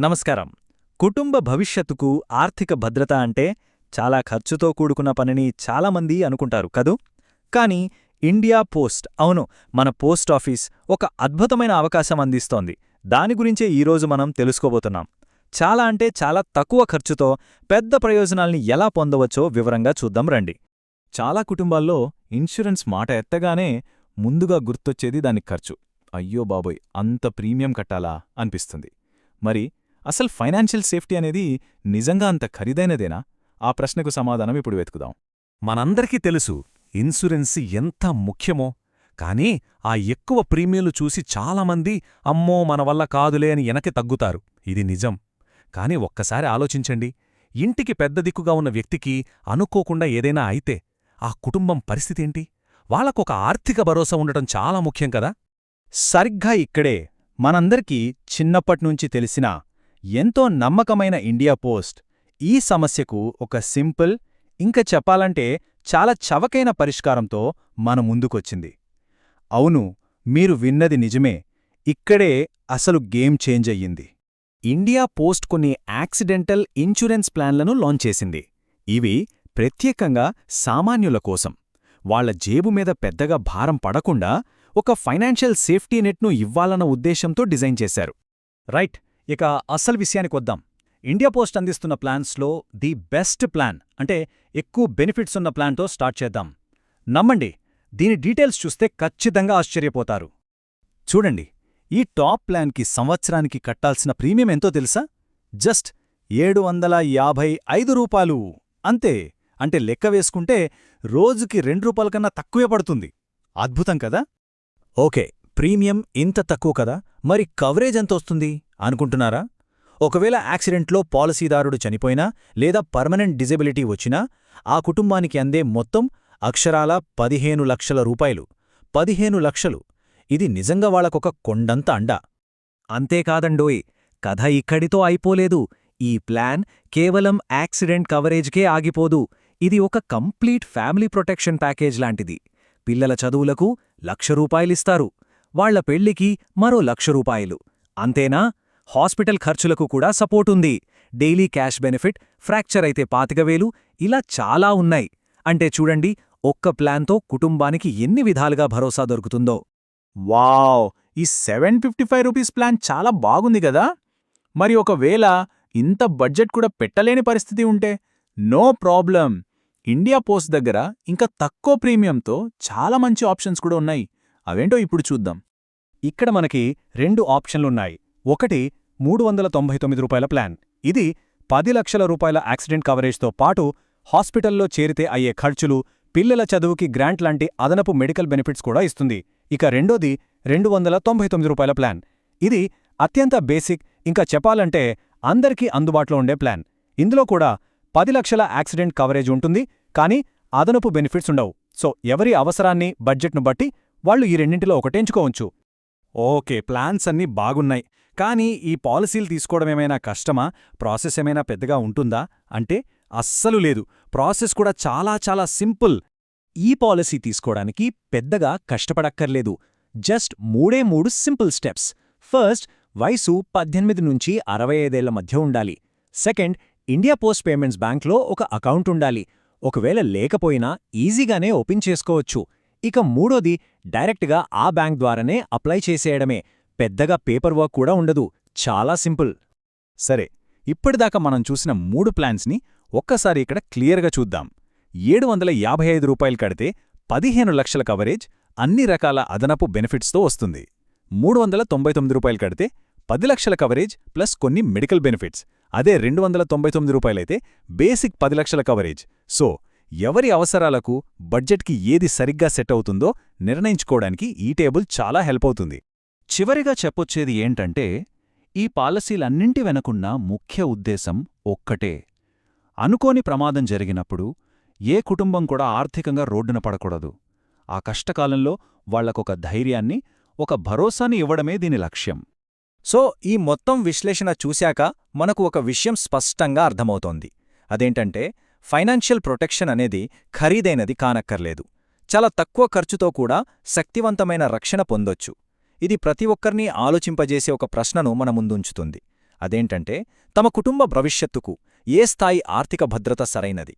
నమస్కారం. కుటుంబ భవిష్యత్తుకు ఆర్థిక భద్రత అంటే చాలా ఖర్చుతో కూడుకున్న పనిని చాలామంది అనుకుంటారు కదూ. కానీ ఇండియా పోస్ట్, అవును, మన పోస్ట్ ఆఫీస్ ఒక అద్భుతమైన అవకాశం అందిస్తోంది. దాని గురించే ఈరోజు మనం తెలుసుకోబోతున్నాం. చాలా తక్కువ ఖర్చుతో పెద్ద ప్రయోజనాల్ని ఎలా పొందవచ్చో వివరంగా చూద్దాం రండి. చాలా కుటుంబాల్లో ఇన్సూరెన్స్ మాట ఎత్తగానే ముందుగా గుర్తొచ్చేది దాని ఖర్చు. అయ్యో బాబోయ్, అంత ప్రీమియం కట్టాలా అనిపిస్తుంది. మరి అసలు ఫైనాన్షియల్ సేఫ్టీ అనేది నిజంగా అంత ఖరీదైనదేనా? ఆ ప్రశ్నకు సమాధానం ఇప్పుడు వెతుకుదాం. మనందరికీ తెలుసు ఇన్సూరెన్స్ ఎంత ముఖ్యమో, కానీ ఆ ఎక్కువ ప్రీమియంలు చూసి చాలామంది అమ్మో మన వల్ల కాదులే అని వెనక్కి తగ్గుతారు. ఇది నిజం. కాని ఒక్కసారి ఆలోచించండి, ఇంటికి పెద్ద దిక్కుగా ఉన్న వ్యక్తికి అనుకోకుండా ఏదైనా అయితే ఆ కుటుంబం పరిస్థితేంటి? వాళ్లకొక ఆర్థిక భరోసా ఉండటం చాలా ముఖ్యం కదా. సరిగ్గా ఇక్కడే మనందరికీ చిన్నప్పట్నుంచి తెలిసిన ఎంతో నమ్మకమైన ఇండియా పోస్ట్ ఈ సమస్యకు ఒక సింపుల్, ఇంక చెప్పాలంటే చాలా చవకైన పరిష్కారంతో మన ముందుకొచ్చింది. అవును, మీరు విన్నది నిజమే. ఇక్కడే అసలు గేమ్ చేంజ్ అయ్యింది. ఇండియా పోస్ట్ కొన్ని యాక్సిడెంటల్ ఇన్సూరెన్స్ ప్లాన్లను లాంచ్ చేసింది. ఇవి ప్రత్యేకంగా సామాన్యుల కోసం, వాళ్ల జేబు మీద పెద్దగా భారం పడకుండా ఒక ఫైనాన్షియల్ సేఫ్టీ నెట్ను ఇవ్వాలన్న ఉద్దేశంతో డిజైన్ చేశారు. రైట్. ఇక అసలు విషయానికొద్దాం. ఇండియా పోస్ట్ అందిస్తున్న ప్లాన్స్లో ది బెస్ట్ ప్లాన్, అంటే ఎక్కువ బెనిఫిట్స్ ఉన్న ప్లాన్తో స్టార్ట్ చేద్దాం. నమ్మండి, దీని డీటెయిల్స్ చూస్తే ఖచ్చితంగా ఆశ్చర్యపోతారు. చూడండి, ఈ టాప్ ప్లాన్కి సంవత్సరానికి కట్టాల్సిన ప్రీమియం ఎంతో తెలుసా? జస్ట్ రూ. 755 అంతే. అంటే లెక్క వేసుకుంటే రోజుకి ₹2 కన్నా తక్కువే పడుతుంది. అద్భుతం కదా. ఓకే, ప్రీమియం ఇంత తక్కువ కదా, మరి కవరేజ్ ఎంతొస్తుంది అనుకుంటున్నారా? ఒకవేళ యాక్సిడెంట్లో పాలసీదారుడు చనిపోయినా లేదా పర్మనెంట్ డిజబిలిటీ వచ్చినా ఆ కుటుంబానికి అందే మొత్తం అక్షరాల 15 లక్షల రూపాయలు. 15 లక్షలు! ఇది నిజంగా వాళ్లకొక కొండంత అండ. అంతేకాదండోయ్, కథ ఇక్కడితో అయిపోలేదు. ఈ ప్లాన్ కేవలం యాక్సిడెంట్ కవరేజ్కే ఆగిపోదు. ఇది ఒక కంప్లీట్ ఫ్యామిలీ ప్రొటెక్షన్ ప్యాకేజ్ లాంటిది. పిల్లల చదువులకు ₹1,00,000ఇస్తారు. వాళ్ల పెళ్లికి మరో ₹1,00,000. అంతేనా, హాస్పిటల్ ఖర్చులకు కూడా సపోర్టుంది. డైలీ క్యాష్ బెనిఫిట్, ఫ్రాక్చర్ అయితే 25,000, ఇలా చాలా ఉన్నాయి. అంటే చూడండి, ఒక్క ప్లాన్తో కుటుంబానికి ఎన్ని విధాలుగా భరోసా దొరుకుతుందో. వావ్! ఈ ₹755 ప్లాన్ చాలా బాగుంది గదా. మరి ఒకవేళ ఇంత బడ్జెట్ కూడా పెట్టలేని పరిస్థితి ఉంటే నో ప్రాబ్లం. ఇండియా పోస్ట్ దగ్గర ఇంకా తక్కువ ప్రీమియంతో చాలా మంచి ఆప్షన్స్ కూడా ఉన్నాయి. అవేంటో ఇప్పుడు చూద్దాం. ఇక్కడ మనకి 2 ఆప్షన్లున్నాయి. ఒకటి ₹399 ప్లాన్. ఇది 10 లక్షల రూపాయల యాక్సిడెంట్ కవరేజ్తో పాటు హాస్పిటల్లో చేరితే అయ్యే ఖర్చులు, పిల్లల చదువుకి గ్రాంట్ లాంటి అదనపు మెడికల్ బెనిఫిట్స్ కూడా ఇస్తుంది. ఇక రెండోది ₹299 ప్లాన్. ఇది అత్యంత బేసిక్, ఇంకా చెప్పాలంటే అందరికీ అందుబాటులో ఉండే ప్లాన్. ఇందులో కూడా 10 లక్షల యాక్సిడెంట్ కవరేజ్ ఉంటుంది, కానీ అదనపు బెనిఫిట్స్ ఉండవు. సో ఎవరి అవసరాన్ని, బడ్జెట్ను బట్టి వాళ్లు ఈ రెండింటిలో ఒకటి ఎంచుకోవచ్చు. ఓకే, ప్లాన్స్ అన్నీ బాగున్నాయి. కానీ ఈ పాలసీలు తీసుకోవడమేమైనా కష్టమా? ప్రాసెస్ ఏమైనా పెద్దగా ఉంటుందా అంటే అస్సలు లేదు. ప్రాసెస్ కూడా చాలా సింపుల్. ఈ పాలసీ తీసుకోవడానికి పెద్దగా కష్టపడక్కర్లేదు. Just 3 simple steps. ఫస్ట్, వయసు 18 నుంచి 65 ఏళ్ల మధ్య ఉండాలి. సెకండ్, ఇండియా పోస్ట్ పేమెంట్స్ బ్యాంక్లో ఒక అకౌంట్ ఉండాలి. ఒకవేళ లేకపోయినా ఈజీగానే ఓపెన్ చేసుకోవచ్చు. ఇక మూడోది, డైరెక్ట్గా ఆ బ్యాంక్ ద్వారానే అప్లై చేసేయడమే. పెద్దగా పేపర్ వర్క్ కూడా ఉండదు. చాలా సింపుల్. సరే, ఇప్పటిదాకా మనం చూసిన 3 ప్లాన్స్ని ఒక్కసారి ఇక్కడ క్లియర్గా చూద్దాం. ₹755 కడితే 15 లక్షల కవరేజ్, అన్ని రకాల అదనపు బెనిఫిట్స్తో వస్తుంది. ₹399 కడితే 10 లక్షల కవరేజ్ ప్లస్ కొన్ని మెడికల్ బెనిఫిట్స్. అదే ₹299 అయితే బేసిక్ 10 లక్షల కవరేజ్. సో ఎవరి అవసరాలకు, బడ్జెట్కి ఏది సరిగ్గా సెట్ అవుతుందో నిర్ణయించుకోవడానికి ఈ టేబుల్ చాలా హెల్ప్ అవుతుంది. చివరిగా చెప్పొచ్చేది ఏంటంటే, ఈ పాలసీలన్నింటి వెనకున్న ముఖ్య ఉద్దేశం ఒక్కటే. అనుకోని ప్రమాదం జరిగినప్పుడు ఏ కుటుంబం కూడా ఆర్థికంగా రోడ్డున పడకూడదు. ఆ కష్టకాలంలో వాళ్లకొక ధైర్యాన్ని, ఒక భరోసాని ఇవ్వడమే దీని లక్ష్యం. సో ఈ మొత్తం విశ్లేషణ చూశాక మనకు ఒక విషయం స్పష్టంగా అర్థమవుతోంది. అదేంటంటే, ఫైనాన్షియల్ ప్రొటెక్షన్ అనేది ఖరీదైనది కానక్కర్లేదు. చాలా తక్కువ ఖర్చుతో కూడా శక్తివంతమైన రక్షణ పొందొచ్చు. ఇది ప్రతి ఒక్కర్నీ ఆలోచింపజేసే ఒక ప్రశ్నను మన ముందుంచుతుంది. అదేంటంటే తమ కుటుంబ భవిష్యత్తుకు ఏ స్థాయి ఆర్థిక భద్రత సరైనది.